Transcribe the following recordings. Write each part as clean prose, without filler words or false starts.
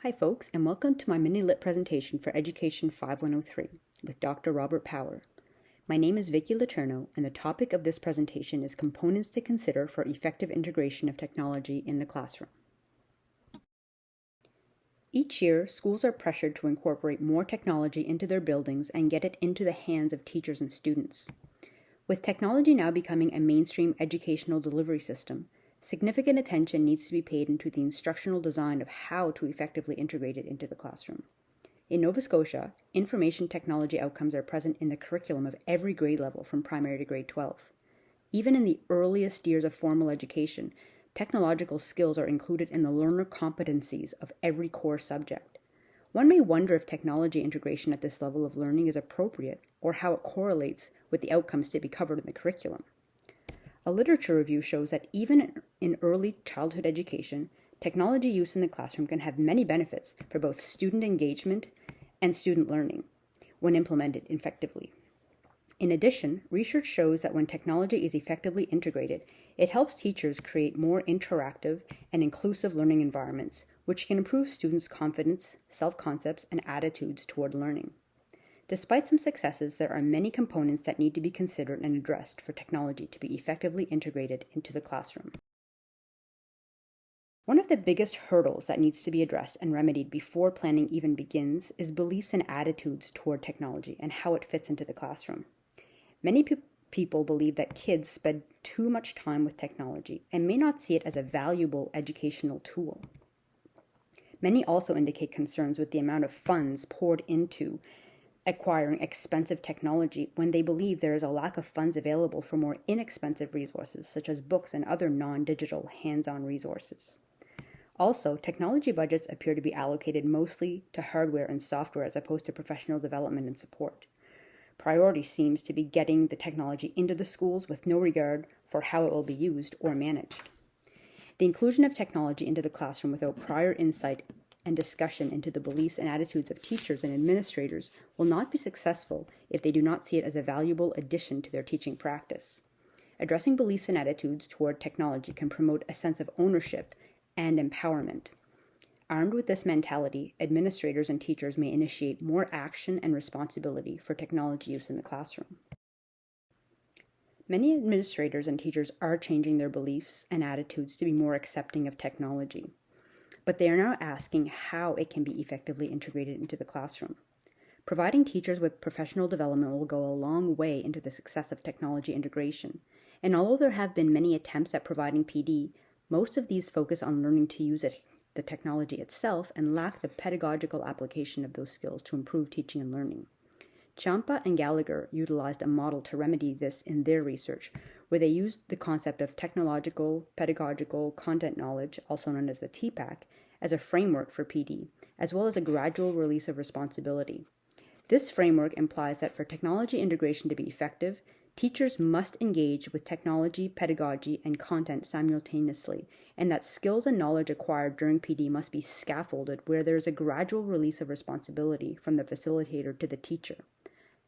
Hi folks, and welcome to my mini-lit presentation for Education 5103 with Dr. Robert Power. My name is Vicky Letourneau, and the topic of this presentation is components to consider for effective integration of technology in the classroom. Each year, schools are pressured to incorporate more technology into their buildings and get it into the hands of teachers and students. With technology now becoming a mainstream educational delivery system, significant attention needs to be paid into the instructional design of how to effectively integrate it into the classroom. In Nova Scotia, information technology outcomes are present in the curriculum of every grade level from primary to grade 12. Even in the earliest years of formal education, technological skills are included in the learner competencies of every core subject. One may wonder if technology integration at this level of learning is appropriate or how it correlates with the outcomes to be covered in the curriculum. A literature review shows that even in early childhood education, technology use in the classroom can have many benefits for both student engagement and student learning when implemented effectively. In addition, research shows that when technology is effectively integrated, it helps teachers create more interactive and inclusive learning environments, which can improve students' confidence, self-concepts, and attitudes toward learning. Despite some successes, there are many components that need to be considered and addressed for technology to be effectively integrated into the classroom. One of the biggest hurdles that needs to be addressed and remedied before planning even begins is beliefs and attitudes toward technology and how it fits into the classroom. Many people believe that kids spend too much time with technology and may not see it as a valuable educational tool. Many also indicate concerns with the amount of funds poured into acquiring expensive technology when they believe there is a lack of funds available for more inexpensive resources such as books and other non-digital hands-on resources. Also, technology budgets appear to be allocated mostly to hardware and software as opposed to professional development and support. Priority seems to be getting the technology into the schools with no regard for how it will be used or managed. The inclusion of technology into the classroom without prior insight and discussion into the beliefs and attitudes of teachers and administrators will not be successful if they do not see it as a valuable addition to their teaching practice. Addressing beliefs and attitudes toward technology can promote a sense of ownership and empowerment. Armed with this mentality, administrators and teachers may initiate more action and responsibility for technology use in the classroom. Many administrators and teachers are changing their beliefs and attitudes to be more accepting of technology, but they are now asking how it can be effectively integrated into the classroom. Providing teachers with professional development will go a long way into the success of technology integration, and although there have been many attempts at providing PD, most of these focus on learning to use the technology itself and lack the pedagogical application of those skills to improve teaching and learning. Champa and Gallagher utilized a model to remedy this in their research, where they used the concept of technological, pedagogical, content knowledge, also known as the TPAC, as a framework for PD, as well as a gradual release of responsibility. This framework implies that for technology integration to be effective, teachers must engage with technology, pedagogy, and content simultaneously, and that skills and knowledge acquired during PD must be scaffolded where there is a gradual release of responsibility from the facilitator to the teacher.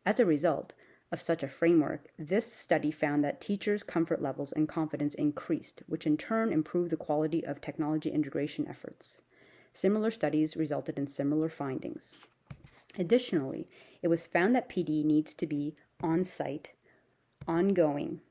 As a result of such a framework, this study found that teachers' comfort levels and confidence increased, which in turn improved the quality of technology integration efforts. Similar studies resulted in similar findings. Additionally, it was found that PD needs to be on-site, ongoing,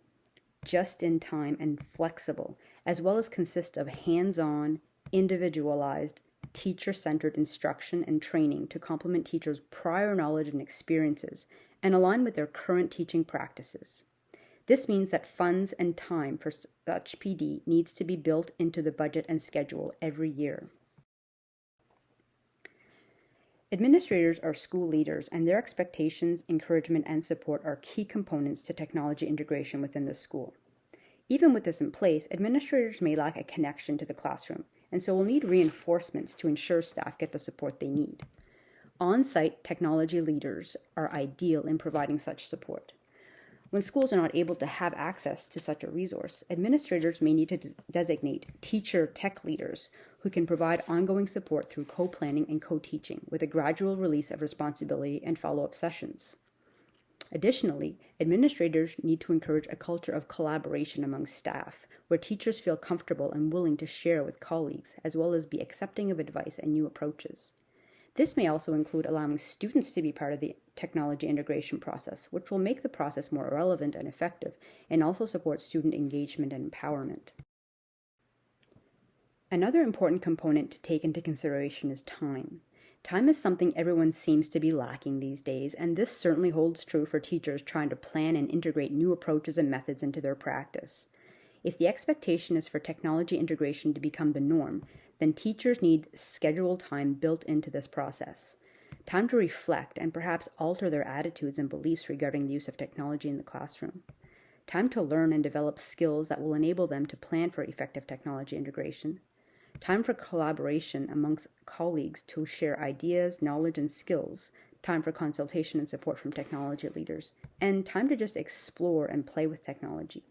just in time, and flexible, as well as consist of hands-on, individualized, teacher-centered instruction and training to complement teachers' prior knowledge and experiences and align with their current teaching practices. This means that funds and time for such PD needs to be built into the budget and schedule every year. Administrators are school leaders, and their expectations, encouragement, and support are key components to technology integration within the school. Even with this in place, administrators may lack a connection to the classroom, and so will need reinforcements to ensure staff get the support they need. On-site technology leaders are ideal in providing such support. When schools are not able to have access to such a resource, administrators may need to designate teacher tech leaders who can provide ongoing support through co-planning and co-teaching with a gradual release of responsibility and follow-up sessions. Additionally, administrators need to encourage a culture of collaboration among staff, where teachers feel comfortable and willing to share with colleagues, as well as be accepting of advice and new approaches. This may also include allowing students to be part of the technology integration process, which will make the process more relevant and effective, and also support student engagement and empowerment. Another important component to take into consideration is time. Time is something everyone seems to be lacking these days, and this certainly holds true for teachers trying to plan and integrate new approaches and methods into their practice. If the expectation is for technology integration to become the norm, then teachers need scheduled time built into this process. Time to reflect and perhaps alter their attitudes and beliefs regarding the use of technology in the classroom. Time to learn and develop skills that will enable them to plan for effective technology integration. Time for collaboration amongst colleagues to share ideas, knowledge, and skills. Time for consultation and support from technology leaders. And time to just explore and play with technology.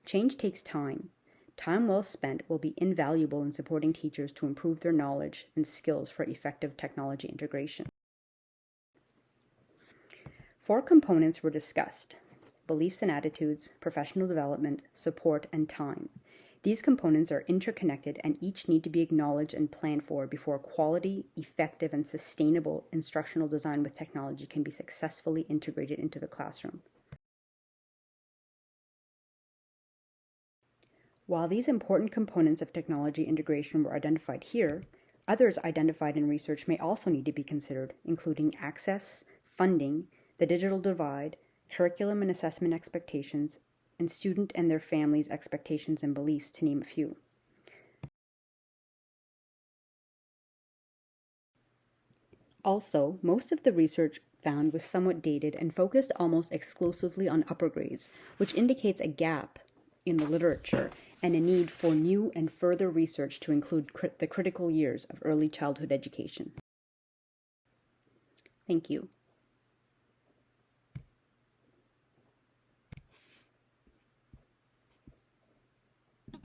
Change takes time. Time well spent will be invaluable in supporting teachers to improve their knowledge and skills for effective technology integration. 4 components were discussed: beliefs and attitudes, professional development, support, and time. These components are interconnected and each need to be acknowledged and planned for before quality, effective, and sustainable instructional design with technology can be successfully integrated into the classroom. While these important components of technology integration were identified here, others identified in research may also need to be considered, including access, funding, the digital divide, curriculum and assessment expectations, and student and their families' expectations and beliefs, to name a few. Also, most of the research found was somewhat dated and focused almost exclusively on upper grades, which indicates a gap in the literature and a need for new and further research to include the critical years of early childhood education. Thank you.